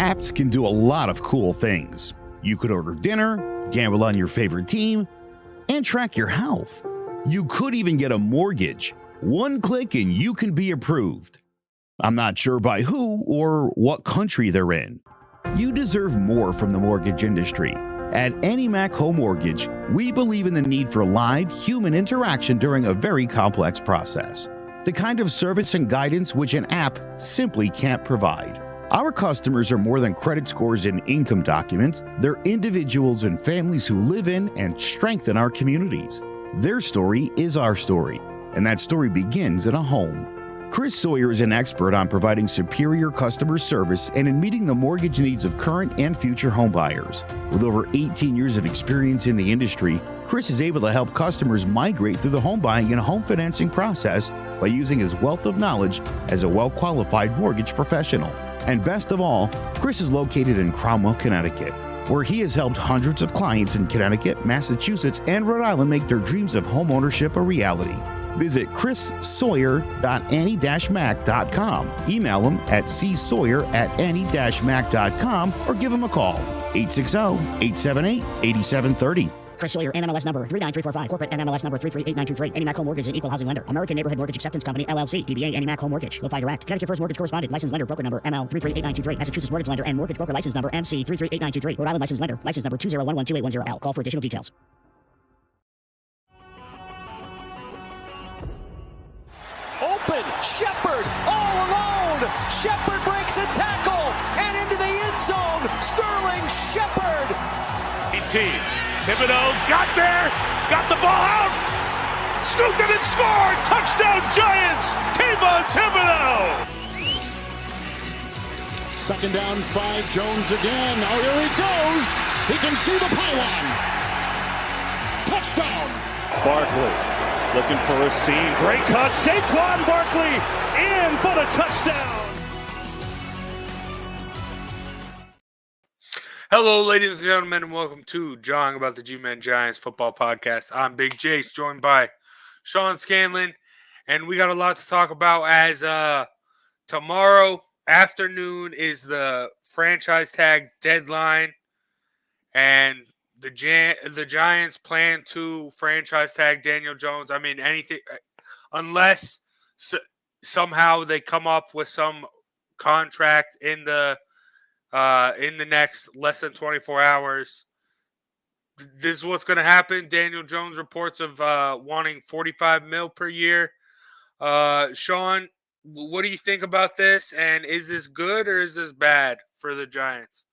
Apps can do a lot of cool things. You could order dinner, gamble on your favorite team, and track your health. You could even get a mortgage. One click and you can be approved. I'm not sure by who or what country they're in. You deserve more from the mortgage industry. At AnyMac Home Mortgage, we believe in the need for live human interaction during a very complex process. The kind of service and guidance which an app simply can't provide. Our customers are more than credit scores and income documents. They're individuals and families who live in and strengthen our communities. Their story is our story, and that story begins in a home. Chris Sawyer is an expert on providing superior customer service and in meeting the mortgage needs of current and future homebuyers. With over 18 years of experience in the industry, Chris is able to help customers migrate through the home buying and home financing process by using his wealth of knowledge as a well-qualified mortgage professional. And best of all, Chris is located in Cromwell, Connecticut, where he has helped hundreds of clients in Connecticut, Massachusetts, and Rhode Island make their dreams of homeownership a reality. Visit chrissawyer.any-mac.com. Email him at csawyer@any-mac.com or give him a call, 860-878-8730. Chris Sawyer, NMLS number 39345, corporate NMLS number 338923. AnyMac Home Mortgage is an equal housing lender. American Neighborhood Mortgage Acceptance Company, LLC. DBA AnyMac Home Mortgage. LoFi Direct. Connecticut First Mortgage Correspondent. License lender. Broker number ML 338923. Massachusetts Mortgage Lender and Mortgage Broker License number MC 338923. Rhode Island License Lender. License number 201128110L. Call for additional details. Open, Shepard, all alone. Shepard breaks a tackle and into the end zone. Sterling Shepard. Thibodeau got there, got the ball out, scooped it and scored. Touchdown Giants. Kayvon Thibodeau. Second down, 5. Jones again. Oh, here he goes. He can see the pylon. Touchdown. Barkley looking for a seam. Great cut. Saquon Barkley in for the touchdown. Hello, ladies and gentlemen, and welcome to Jawing About the G-Men Giants Football Podcast. I'm Big Jace, joined by Sean Scanlon, and we got a lot to talk about as tomorrow afternoon is the franchise tag deadline, and the Giants plan to franchise tag Daniel Jones. I mean, anything, unless somehow they come up with some contract in the next less than 24 hours. This is what's going to happen. Daniel Jones reports of wanting $45 million per year. Sean, what do you think about this? And is this good or is this bad for the Giants?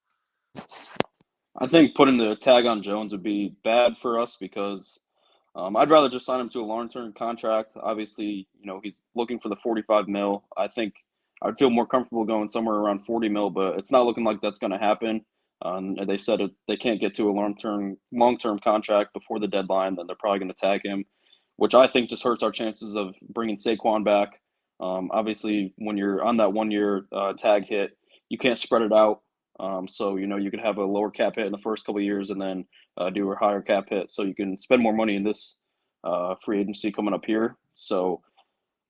I think putting the tag on Jones would be bad for us because I'd rather just sign him to a long-term contract. Obviously, he's looking for the $45 million. I think I'd feel more comfortable going somewhere around $40 million, but it's not looking like that's going to happen. They said they can't get to a long-term contract before the deadline, then they're probably going to tag him, which I think just hurts our chances of bringing Saquon back. Obviously, when you're on that 1-year tag hit, you can't spread it out. So, you could have a lower cap hit in the first couple of years and then do a higher cap hit. So you can spend more money in this free agency coming up here. So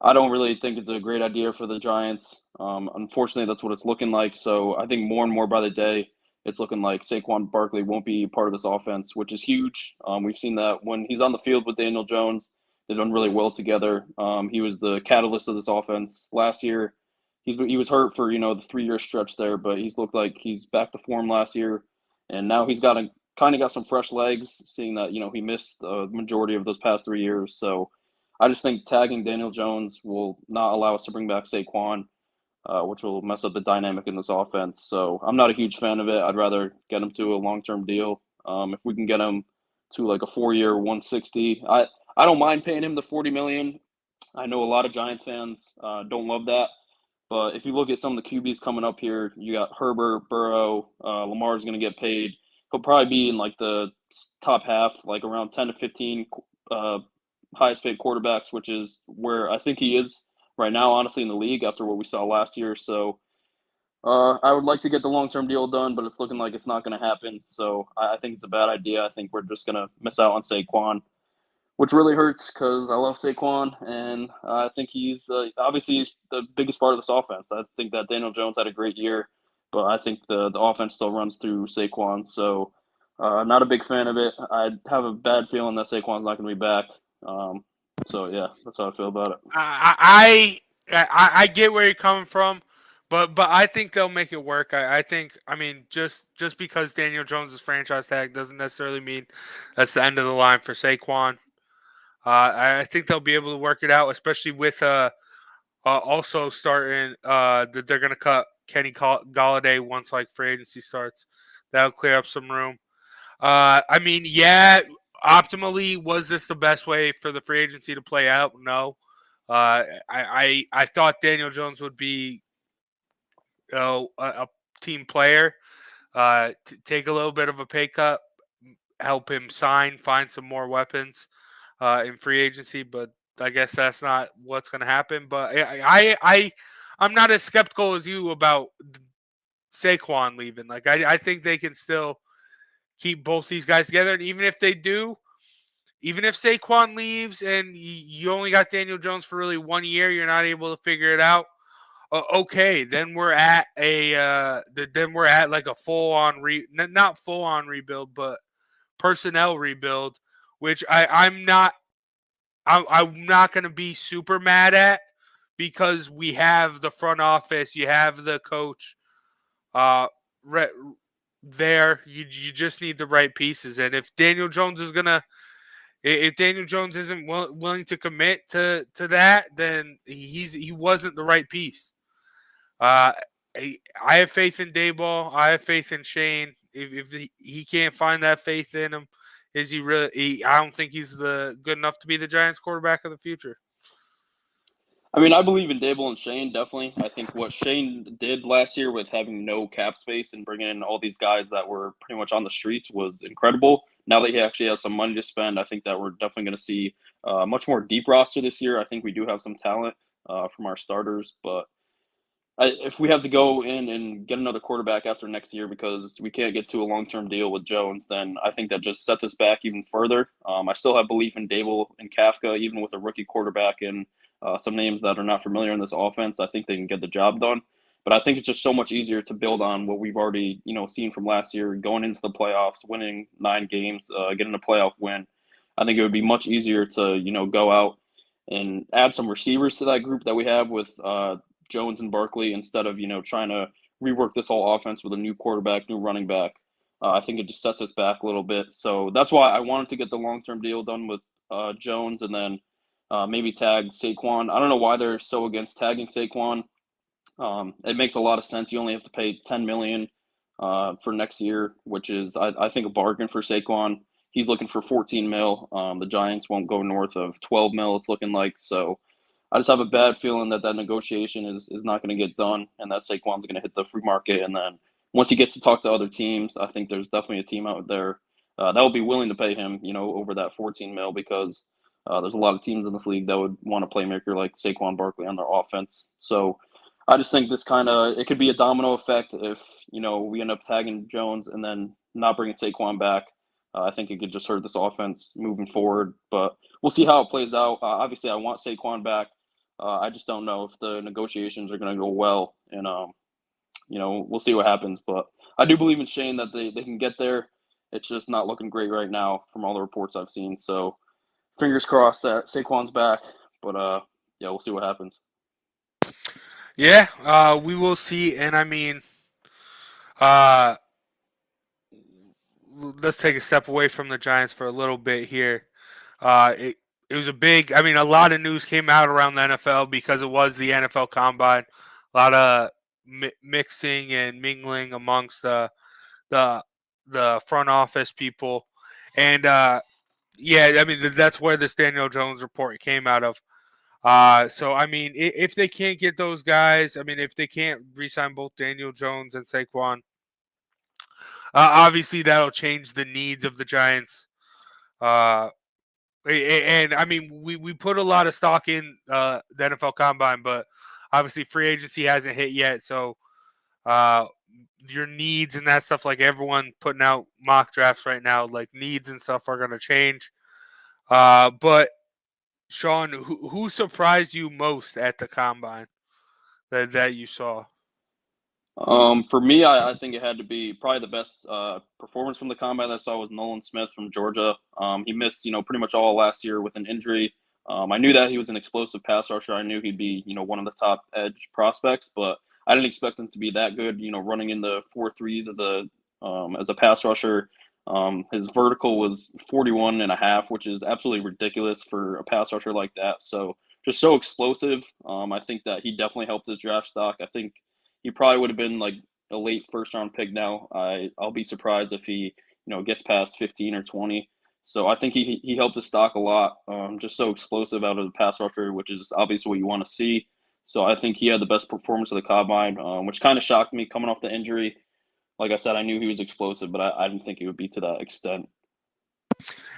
I don't really think it's a great idea for the Giants. Unfortunately, that's what it's looking like. So I think more and more by the day, it's looking like Saquon Barkley won't be part of this offense, which is huge. We've seen that when he's on the field with Daniel Jones, they've done really well together. He was the catalyst of this offense last year. He was hurt for, the 3-year stretch there, but he's looked like he's back to form last year. And now he's got some fresh legs, seeing that, he missed the majority of those past 3 years. So I just think tagging Daniel Jones will not allow us to bring back Saquon, which will mess up the dynamic in this offense. So I'm not a huge fan of it. I'd rather get him to a long-term deal. If we can get him to like a 4-year, $160, I don't mind paying him the $40 million. I know a lot of Giants fans don't love that. But if you look at some of the QBs coming up here, you got Herbert, Burrow, Lamar's going to get paid. He'll probably be in like the top half, like around 10 to 15 highest paid quarterbacks, which is where I think he is right now, honestly, in the league after what we saw last year. So I would like to get the long-term deal done, but it's looking like it's not going to happen. So I think it's a bad idea. I think we're just going to miss out on Saquon, which really hurts because I love Saquon, and I think he's obviously the biggest part of this offense. I think that Daniel Jones had a great year. but I think the offense still runs through Saquon. So I'm not a big fan of it. I have a bad feeling that Saquon's not going to be back. So yeah, that's how I feel about it. I get where you're coming from, but I think they'll make it work. I think, I mean, just because Daniel Jones' franchise tag doesn't necessarily mean that's the end of the line for Saquon. I think they'll be able to work it out, especially with also starting that they're going to cut Kenny Golladay once like free agency starts. That'll clear up some room. I mean, yeah, optimally, was this the best way for the free agency to play out? No. I thought Daniel Jones would be a team player, take a little bit of a pay cut, help him find some more weapons in free agency, but I guess that's not what's going to happen. But I'm not as skeptical as you about Saquon leaving. Like I think they can still keep both these guys together, and even if they do, even if Saquon leaves and you only got Daniel Jones for really 1 year, you're not able to figure it out. Okay, then we're at like a full-on not full-on rebuild, but personnel rebuild, which I'm not going to be super mad at, because we have the front office, you have the coach there. You just need the right pieces, and if Daniel Jones isn't willing to commit to that, then he wasn't the right piece. I have faith in Daboll. I have faith in Shane. If he can't find that faith in him, is he really? I don't think he's good enough to be the Giants quarterback of the future. I mean, I believe in Daboll and Shane, definitely. I think what Shane did last year with having no cap space and bringing in all these guys that were pretty much on the streets was incredible. Now that he actually has some money to spend, I think that we're definitely going to see a much more deep roster this year. I think we do have some talent from our starters, but if we have to go in and get another quarterback after next year because we can't get to a long-term deal with Jones, then I think that just sets us back even further. I still have belief in Daboll and Kafka, even with a rookie quarterback and some names that are not familiar in this offense. I think they can get the job done. But I think it's just so much easier to build on what we've already, seen from last year, going into the playoffs, winning 9 games, getting a playoff win. I think it would be much easier to, go out and add some receivers to that group that we have with Jones and Barkley, instead of trying to rework this whole offense with a new quarterback, new running back. I think it just sets us back a little bit. So that's why I wanted to get the long-term deal done with Jones, and then maybe tag Saquon. I don't know why they're so against tagging Saquon. It makes a lot of sense. You only have to pay $10 million for next year, which is I think a bargain for Saquon. He's looking for 14 mil. The Giants won't go north of 12 mil, it's looking like. So I just have a bad feeling that negotiation is not going to get done, and that Saquon's going to hit the free market. And then once he gets to talk to other teams, I think there's definitely a team out there that will be willing to pay him, over that 14 mil, because there's a lot of teams in this league that would want a playmaker like Saquon Barkley on their offense. So I just think this it could be a domino effect if, we end up tagging Jones and then not bringing Saquon back. I think it could just hurt this offense moving forward, but we'll see how it plays out. Obviously, I want Saquon back. I just don't know if the negotiations are going to go well, and we'll see what happens. But I do believe in Shane that they can get there. It's just not looking great right now from all the reports I've seen. So fingers crossed that Saquon's back. But yeah, we'll see what happens. Yeah, we will see. And I mean, let's take a step away from the Giants for a little bit here. It was a lot of news came out around the NFL because it was the NFL Combine. A lot of mixing and mingling amongst the front office people. And, that's where this Daniel Jones report came out of. So, I mean, if they can't get those guys, if they can't re-sign both Daniel Jones and Saquon, obviously that'll change the needs of the Giants. And I mean, we put a lot of stock in the NFL Combine, but obviously free agency hasn't hit yet. So your needs and that stuff, like everyone putting out mock drafts right now, like needs and stuff are going to change. But Sean, who surprised you most at the Combine that you saw? For me, I think it had to be probably the best performance from the combine I saw was Nolan Smith from Georgia. He missed, pretty much all last year with an injury. I knew that he was an explosive pass rusher. I knew he'd be, one of the top edge prospects, but I didn't expect him to be that good. Running in the 4.3s as a pass rusher. His vertical was 41.5, which is absolutely ridiculous for a pass rusher like that. So just so explosive. I think that he definitely helped his draft stock. I think he probably would have been like a late first round pick now. I'll be surprised if he, gets past 15 or 20. So I think he helped his stock a lot. Just so explosive out of the pass rusher, which is obviously what you want to see. So I think he had the best performance of the combine, which kind of shocked me coming off the injury. Like I said, I knew he was explosive, but I didn't think it would be to that extent.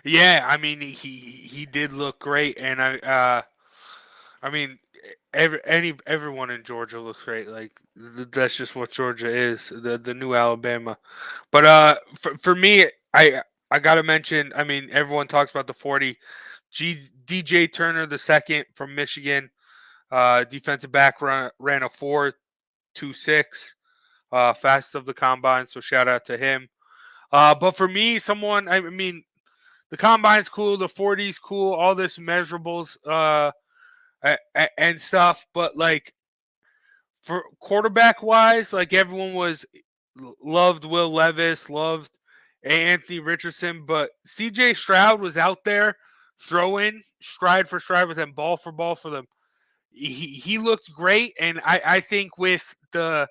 Yeah, I mean he did look great, and I mean everyone in Georgia looks great. Like that's just what Georgia is, the new Alabama. But for me, I gotta mention. I mean, everyone talks about the 40. DJ Turner the second from Michigan, defensive back ran a 4.26, fastest of the combine. So shout out to him. But for me, I mean, the combine's cool, the 40's cool, all this measurables, and stuff. But like for quarterback wise, like everyone loved Will Levis, loved Anthony Richardson, but CJ Stroud was out there throwing stride for stride with them, ball for them. He looked great, and I think with the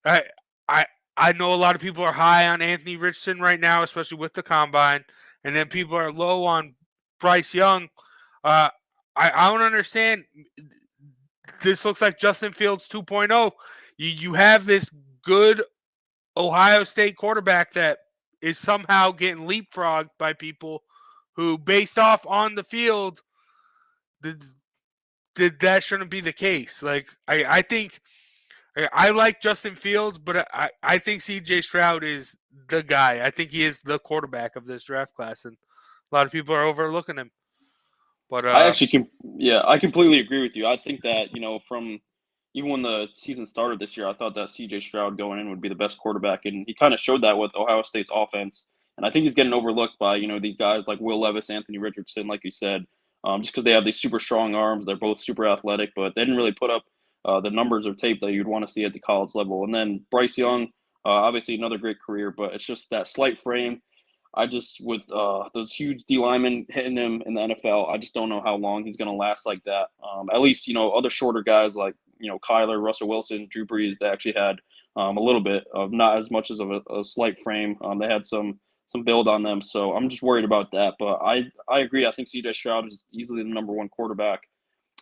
I know a lot of people are high on Anthony Richardson right now, especially with the combine, and then people are low on Bryce Young. I don't understand. This looks like Justin Fields 2.0. You have this good Ohio State quarterback that is somehow getting leapfrogged by people who, based off on the field, that shouldn't be the case. Like I think I like Justin Fields, but I think CJ Stroud is the guy. I think he is the quarterback of this draft class, and a lot of people are overlooking him. But I completely agree with you. I think that, from even when the season started this year, I thought that CJ Stroud going in would be the best quarterback, and he kind of showed that with Ohio State's offense. And I think he's getting overlooked by, these guys like Will Levis, Anthony Richardson, like you said, just because they have these super strong arms. They're both super athletic, but they didn't really put up the numbers or tape that you'd want to see at the college level. And then Bryce Young, obviously another great career, but it's just that slight frame. I just, with those huge D linemen hitting him in the NFL, I just don't know how long he's going to last like that. At least, other shorter guys like, Kyler, Russell Wilson, Drew Brees, they actually had a little bit of not as much as of a slight frame. They had some build on them. So I'm just worried about that. But I agree. I think CJ Stroud is easily the number one quarterback.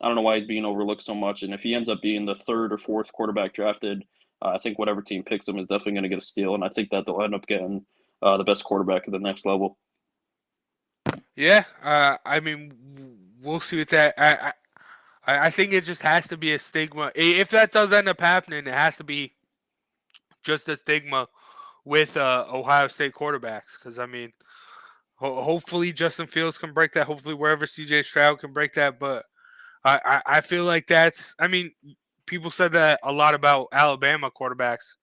I don't know why he's being overlooked so much. And if he ends up being the third or fourth quarterback drafted, I think whatever team picks him is definitely going to get a steal. And I think that they'll end up getting the best quarterback at the next level. Yeah, I mean, we'll see with that. I think it just has to be a stigma. If that does end up happening, it has to be just a stigma with Ohio State quarterbacks. Because, I mean, hopefully Justin Fields can break that. Hopefully wherever CJ Stroud can break that. But I feel like I mean, people said that a lot about Alabama quarterbacks.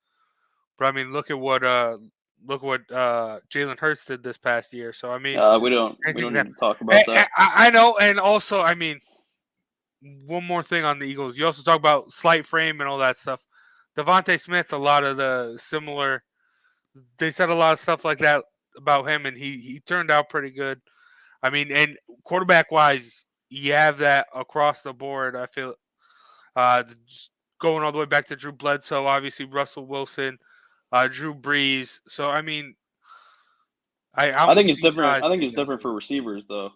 But, I mean, look at what Jalen Hurts did this past year. So, I mean, we don't need to talk about that. I know. And also, I mean, one more thing on the Eagles. You also talk about slight frame and all that stuff. Devontae Smith, a lot of the similar, they said a lot of stuff like that about him, and he turned out pretty good. I mean, and quarterback-wise, you have that across the board. I feel just going all the way back to Drew Bledsoe, obviously Russell Wilson, Drew Brees. So, I mean, I think it's different. I think it's different for receivers, though.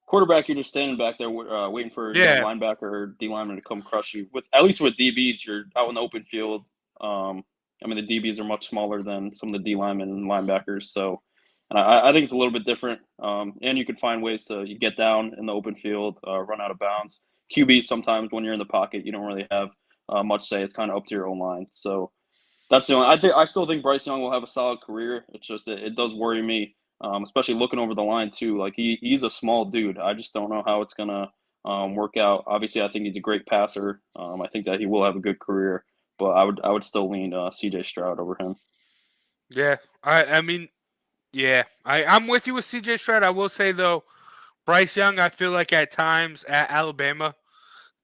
Quarterback, you're just standing back there waiting for a linebacker or D lineman to come crush you. At least with DBs, you're out in the open field. I mean, the DBs are much smaller than some of the D linemen and linebackers. So, and I think it's a little bit different. And you can find ways to get down in the open field, run out of bounds. QB, sometimes when you're in the pocket, you don't really have much say. It's kind of up to your own line. So that's the only. I still think Bryce Young will have a solid career. It's just it does worry me. Especially looking over the line too. Like he's a small dude. I just don't know how it's gonna work out. Obviously, I think he's a great passer. I think that he will have a good career, but I would still lean C.J. Stroud over him. Yeah, I mean, yeah, I'm with you with C.J. Stroud. I will say though, Bryce Young, I feel like at times at Alabama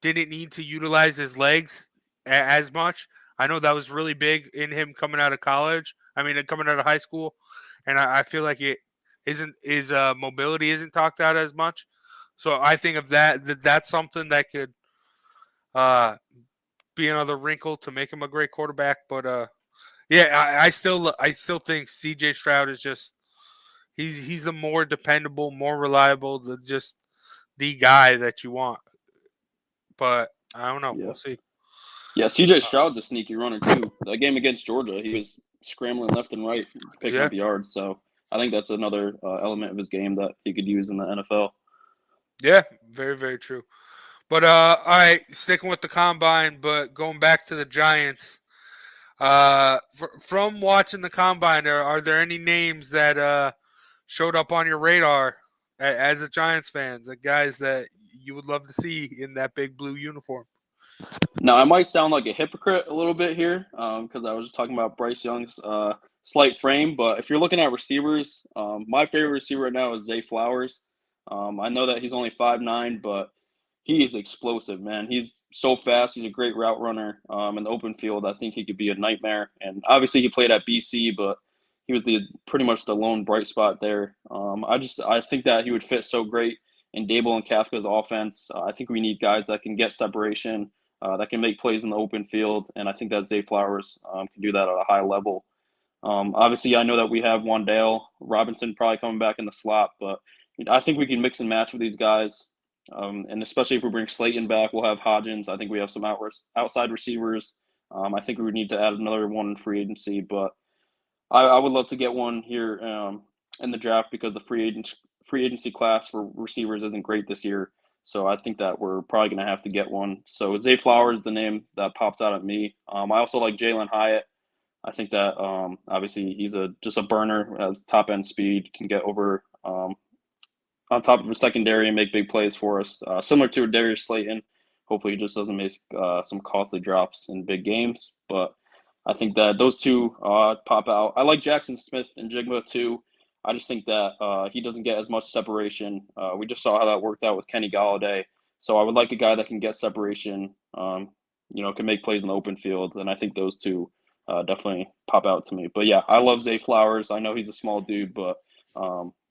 didn't need to utilize his legs as much. I know that was really big in him coming out of college. I mean, coming out of high school, and I feel like it isn't his mobility isn't talked out as much. So I think of that's something that could uh, be another wrinkle to make him a great quarterback. But yeah, I still think C.J. Stroud is just he's the more dependable, more reliable, just the guy that you want. But I don't know. Yeah. We'll see. Yeah, C.J. Stroud's a sneaky runner too. That game against Georgia, he was scrambling left and right, picking up yards. So I think that's another element of his game that he could use in the NFL. Yeah, very, very true. But all right, sticking with the combine, but going back to the Giants. From watching the combine, are there any names that showed up on your radar as a Giants fans, the guys that you would love to see in that big blue uniform? Now, I might sound like a hypocrite a little bit here because I was just talking about Bryce Young's slight frame. But if you're looking at receivers, my favorite receiver right now is Zay Flowers. I know that he's only 5'9", but he is explosive, man. He's so fast. He's a great route runner in the open field. I think he could be a nightmare. And obviously, he played at BC, but he was pretty much the lone bright spot there. I think that he would fit so great in Dable and Kafka's offense. I think we need guys that can get separation, that can make plays in the open field, and I think that Zay Flowers can do that at a high level. Obviously, I know that we have Wan'Dale Robinson probably coming back in the slot, but I think we can mix and match with these guys. And especially if we bring Slayton back, we'll have Hodgins. I think we have some outside receivers. I think we would need to add another one in free agency, but I would love to get one here in the draft because the free agency class for receivers isn't great this year. So I think that we're probably going to have to get one. So Zay Flowers is the name that pops out at me. I also like Jalen Hyatt. I think that obviously he's just a burner, has top end speed, can get over on top of a secondary and make big plays for us. Similar to Darius Slayton. Hopefully he just doesn't make some costly drops in big games. But I think that those two pop out. I like Jackson Smith and Jigma too. I just think that he doesn't get as much separation. We just saw how that worked out with Kenny Golladay. So I would like a guy that can get separation, can make plays in the open field. And I think those two definitely pop out to me. But yeah, I love Zay Flowers. I know he's a small dude, but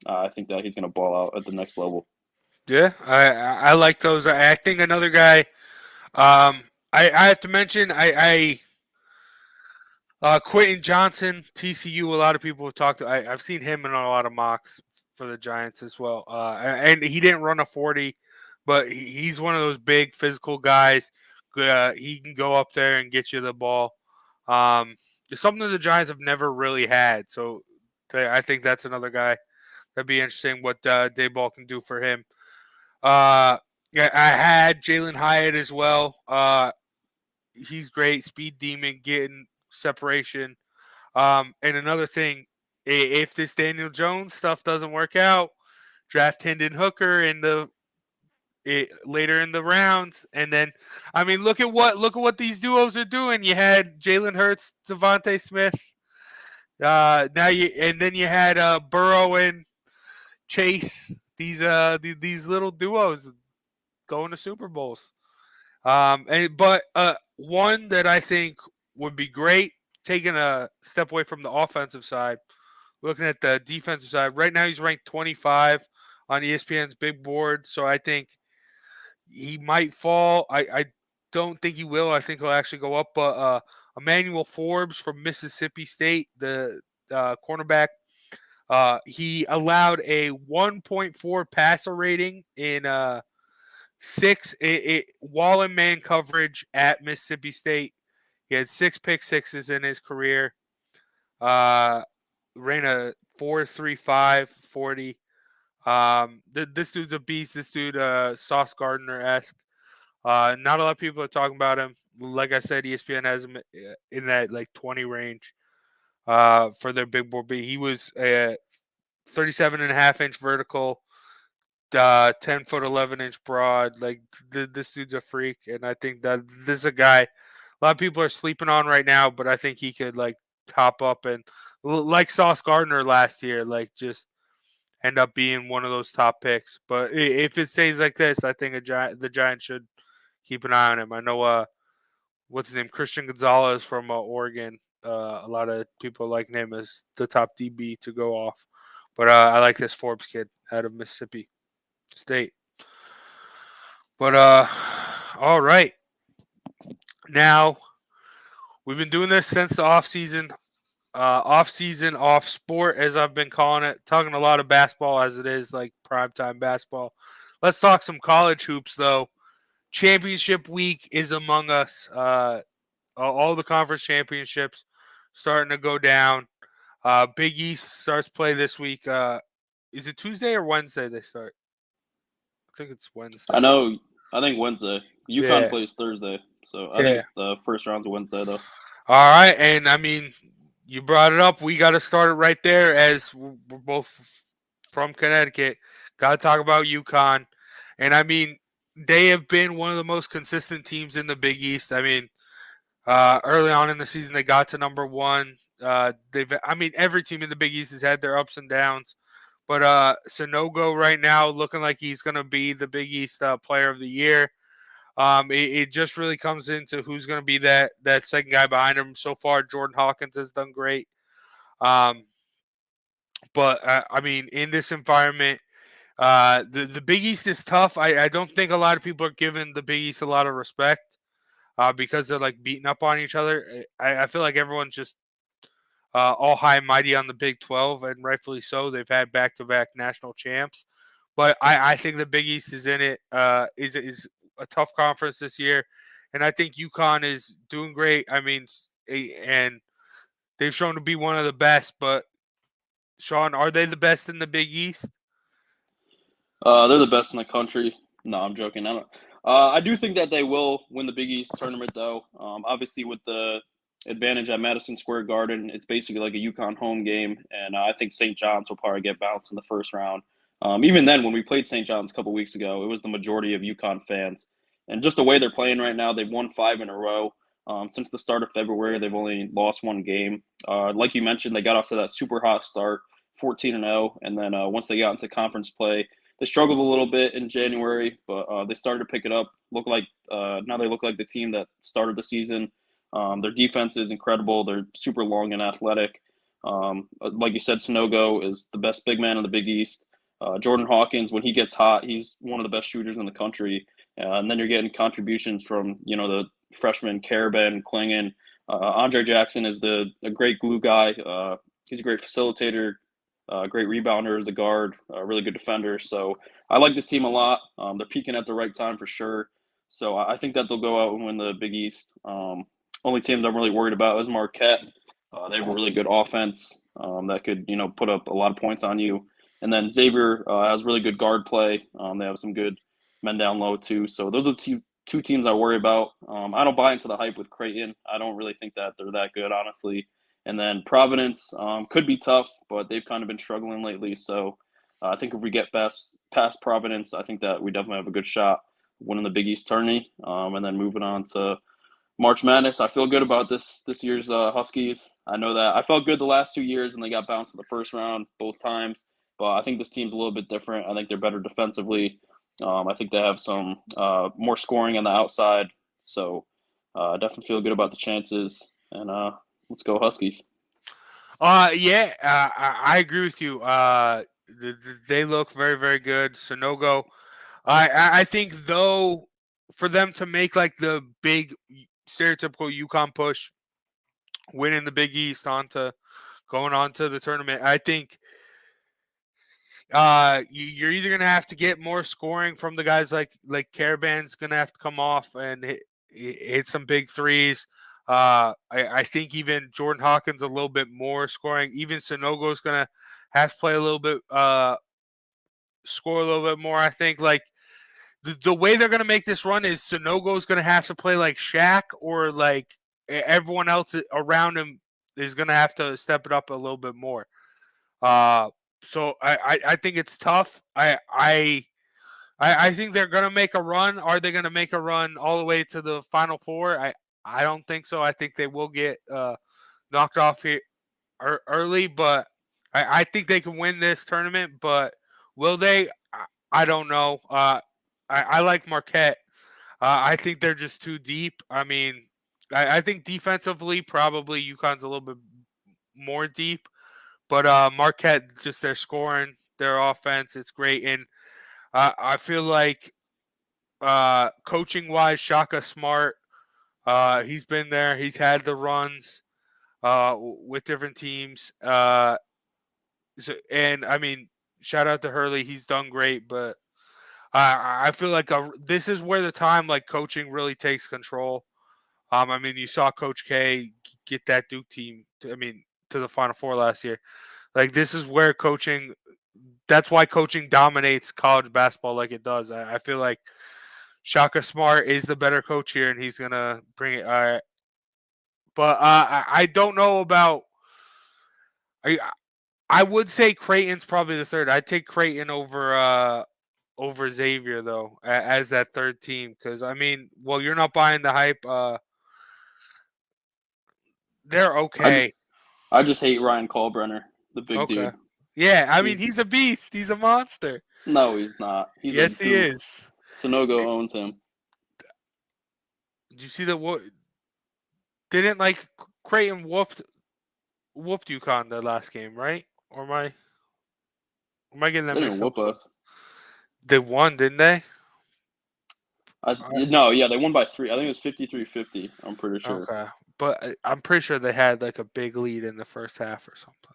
I think that he's going to ball out at the next level. Yeah, I like those. I think another guy I have to mention, Quentin Johnson, TCU. A lot of people have talked. I've seen him in a lot of mocks for the Giants as well. And he didn't run a 40, but he's one of those big physical guys. He can go up there and get you the ball. It's something the Giants have never really had. So I think that's another guy that'd be interesting what Dayball can do for him. Yeah, I had Jalen Hyatt as well. He's great, speed demon, getting separation. And another thing, if this Daniel Jones stuff doesn't work out, draft Hendon Hooker later in the rounds, and then look at what these duos are doing. You had Jalen Hurts, Devontae Smith. Then you had Burrow and Chase. These little duos going to Super Bowls. But one that I think would be great, taking a step away from the offensive side, looking at the defensive side. Right now he's ranked 25 on ESPN's big board, so I think he might fall. I don't think he will. I think he'll actually go up. But Emmanuel Forbes from Mississippi State, the cornerback, he allowed a 1.4 passer rating in wall and man coverage at Mississippi State. He had 6 pick sixes in his career. Ran a 4.35 40. This dude's a beast. This dude, Sauce Gardner-esque. Not a lot of people are talking about him. Like I said, ESPN has him in that 20 range for their big board. But he was a 37.5-inch vertical, 10-foot 11-inch broad. This dude's a freak, and I think that this is a guy lot of people are sleeping on right now, but I think he could like top up and like Sauce Gardner last year, like just end up being one of those top picks. But if it stays like this, I think the Giants should keep an eye on him. I know what's his name, Christian Gonzalez from Oregon. A lot of people like him as the top DB to go off. But I like this Forbes kid out of Mississippi State. But all right. Now, we've been doing this since the offseason. Off-season, off-sport, as I've been calling it. Talking a lot of basketball as it is, like primetime basketball. Let's talk some college hoops, though. Championship week is among us. All the conference championships starting to go down. Big East starts play this week. Is it Tuesday or Wednesday they start? I think it's Wednesday. I think Wednesday. UConn plays Thursday. So I think the first round's Wednesday, though. All right. And, I mean, you brought it up. We got to start it right there as we're both from Connecticut. Got to talk about UConn. And, I mean, they have been one of the most consistent teams in the Big East. I mean, early on in the season, they got to number one. Every team in the Big East has had their ups and downs. But Sanogo right now looking like he's going to be the Big East player of the year. It just really comes into who's going to be that second guy behind him. So far, Jordan Hawkins has done great. But I mean, in this environment, the Big East is tough. I don't think a lot of people are giving the Big East a lot of respect because they're like beating up on each other. I feel like everyone's just all high and mighty on the Big 12, and rightfully so. They've had back-to-back national champs. But I think the Big East is in it, is a tough conference this year. And I think UConn is doing great. I mean, and they've shown to be one of the best. But, Sean, are they the best in the Big East? They're the best in the country. No, I'm joking. I do think that they will win the Big East tournament, though. Obviously, with the advantage at Madison Square Garden, it's basically like a UConn home game, and I think St. John's will probably get bounced in the first round. Even then, when we played St. John's a couple weeks ago, it was the majority of UConn fans. And just the way they're playing right now, they've won 5 in a row. Since the start of February, they've only lost 1 game. Like you mentioned, they got off to that super hot start, 14-0, and then once they got into conference play, they struggled a little bit in January, but they started to pick it up. Now they look like the team that started the season. Their defense is incredible. They're super long and athletic. Like you said, Sanogo is the best big man in the Big East. Jordan Hawkins, when he gets hot, he's one of the best shooters in the country. And then you're getting contributions from, the freshmen, Karaban, Klingon. Andre Jackson is a great glue guy. He's a great facilitator, great rebounder as a guard, a really good defender. So I like this team a lot. They're peaking at the right time for sure. So I think that they'll go out and win the Big East. Only team I'm really worried about is Marquette. They have a really good offense that could, put up a lot of points on you. And then Xavier has really good guard play. They have some good men down low too. So those are the two teams I worry about. I don't buy into the hype with Creighton. I don't really think that they're that good, honestly. And then Providence could be tough, but they've kind of been struggling lately. So I think if we get past Providence, I think that we definitely have a good shot winning the Big East tourney. And then moving on to March Madness. I feel good about this year's Huskies. I know that I felt good the last 2 years, and they got bounced in the first round both times. But I think this team's a little bit different. I think they're better defensively. I think they have some more scoring on the outside. So I definitely feel good about the chances. And let's go Huskies. I agree with you. They look very, very good. Sanogo. I think, though, for them to make like the big stereotypical UConn push, winning the Big East going on to the tournament, I think you're either going to have to get more scoring from the guys like Karaban's going to have to come off and hit some big threes. I think even Jordan Hawkins a little bit more scoring. Even Sanogo's going to have to play a little bit, score a little bit more. I think like the way they're going to make this run is Sanogo's going to have to play like Shaq, or like everyone else around him is going to have to step it up a little bit more. So I think it's tough. I think they're going to make a run. Are they going to make a run all the way to the Final Four? I don't think so. I think they will get knocked off here early, but I think they can win this tournament. But will they? I don't know. I like Marquette. I think they're just too deep. I mean, I think defensively, probably UConn's a little bit more deep. But Marquette, just their scoring, their offense, it's great. And I feel like coaching-wise, Shaka Smart, he's been there. He's had the runs with different teams. And, I mean, shout out to Hurley. He's done great. But I feel like this is where the time, like, coaching really takes control. I mean, you saw Coach K get that Duke team, to the Final Four last year. Like, this is where coaching – that's why coaching dominates college basketball like it does. I feel like Shaka Smart is the better coach here, and he's going to bring it. All right. But I don't know about – I would say Creighton's probably the third. I'd take Creighton over Xavier, though, as that third team. Because, I mean, well, you're not buying the hype. They're okay. I just hate Ryan Kalkbrenner, the big dude. Yeah, I mean, he's a beast. He's a monster. No, he's not. Yes, he is. Sonogo owns him. Did you see that? Didn't Creighton whooped UConn the last game, right? Or am I getting that mixed up? They didn't whoop us. They won, didn't they? No, yeah, they won by 3. I think it was 53-50. I'm pretty sure. Okay. But I'm pretty sure they had like a big lead in the first half or something.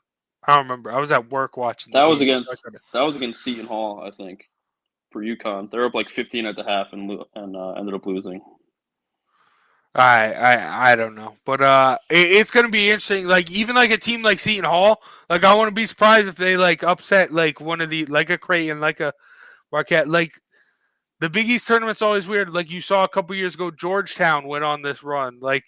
I don't remember. I was at work watching. That was against Seton Hall, I think, for UConn. They were up like 15 at the half and ended up losing. I don't know, but it's gonna be interesting. Like even like a team like Seton Hall, like I wouldn't be surprised if they like upset like one of the like a Creighton, like a Marquette. Like the Big East tournament's always weird. Like you saw a couple years ago, Georgetown went on this run. Like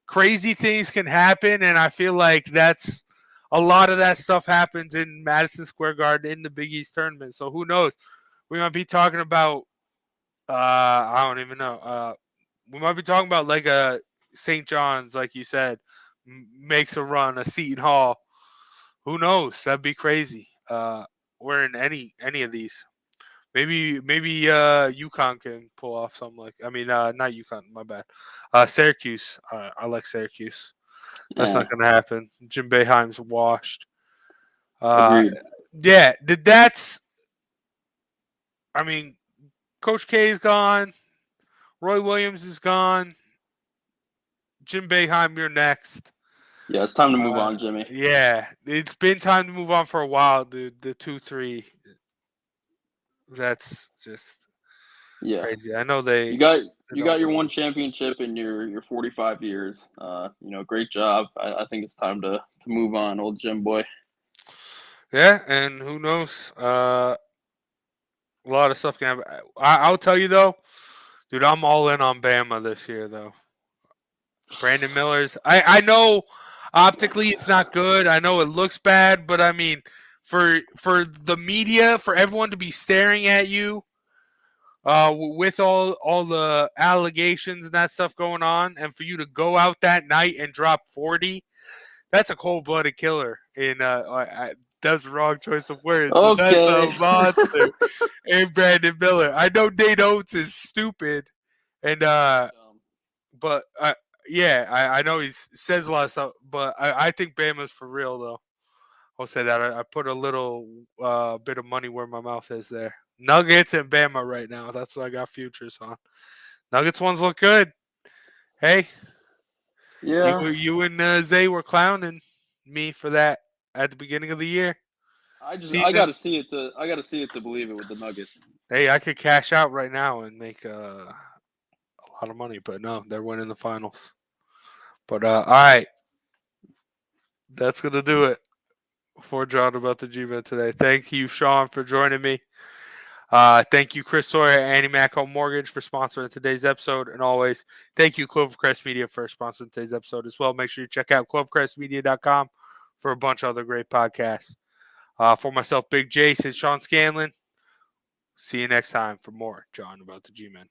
crazy things can happen, and I feel like that's a lot of that stuff happens in Madison Square Garden in the Big East tournament. So who knows? We might be talking about I don't even know. We might be talking about like a St. John's, like you said, makes a run, a Seton Hall. Who knows? That'd be crazy. Or in any of these. Maybe UConn can pull off something like. I mean, not UConn. My bad. Syracuse. I like Syracuse. That's not going to happen. Jim Boeheim's washed. Yeah, that's. I mean, Coach K is gone. Roy Williams is gone. Jim Boeheim, you're next. Yeah, it's time to move on, Jimmy. Yeah, it's been time to move on for a while, dude. The 2-3. That's just crazy. I know you got your one championship in your 45 years. Great job. I think it's time to move on, old Jim boy. Yeah, and who knows? A lot of stuff can happen. I'll tell you though, dude, I'm all in on Bama this year though. Brandon Miller's. I know optically it's not good. I know it looks bad, but I mean, for the media, for everyone to be staring at you, with all the allegations and that stuff going on, and for you to go out that night and drop 40, that's a cold-blooded killer. That's the wrong choice of words. Okay. That's a monster. And Brandon Miller. I know Nate Oates is stupid, and but I know he says a lot of stuff, but I think Bama's for real though. I'll say that. I put a little bit of money where my mouth is there. Nuggets and Bama right now. That's what I got futures on. Nuggets ones look good. Hey. Yeah. You and Zay were clowning me for that at the beginning of the year. I gotta see it to believe it with the Nuggets. Hey, I could cash out right now and make a lot of money, but no, they're winning the finals. But all right. That's gonna do it for John about the G-Men today. Thank you, Sean, for joining me. Thank you, Chris Sawyer and Annie Mac Home Mortgage for sponsoring today's episode. And always, thank you, Clovercrest Media, for sponsoring today's episode as well. Make sure you check out clovercrestmedia.com for a bunch of other great podcasts. For myself, Big Jace, and Sean Scanlon, see you next time for more John about the G-Men.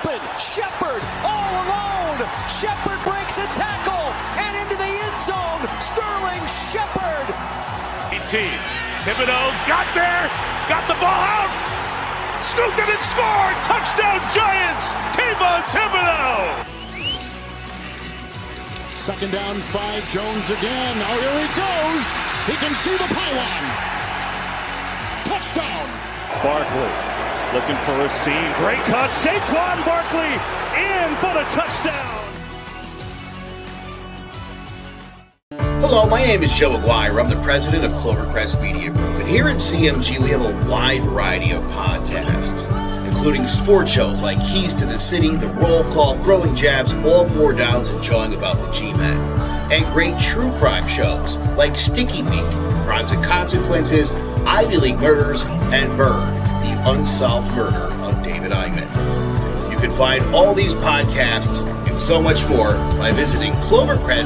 open. Shepard all alone. Shepard breaks a tackle and into the end zone. Sterling Shepard. Thibodeau got there, got the ball out, scooped it and scored. Touchdown Giants. Kayvon Thibodeau. Second down, 5. Jones again. Oh, here he goes. He can see the pylon. Touchdown. Barkley looking for a seam. Great cut. Saquon Barkley in for the touchdown. Hello, my name is Joe Aguirre. I'm the president of Clovercrest Media Group. And here at CMG, we have a wide variety of podcasts, including sports shows like Keys to the City, The Roll Call, Throwing Jabs, All Four Downs, and Jawing About the G-Men. And great true crime shows like Sticky Meat, Crimes and Consequences, Ivy League Murders, and Bird, the unsolved murder of David Eichmann. You can find all these podcasts and so much more by visiting Clovercrest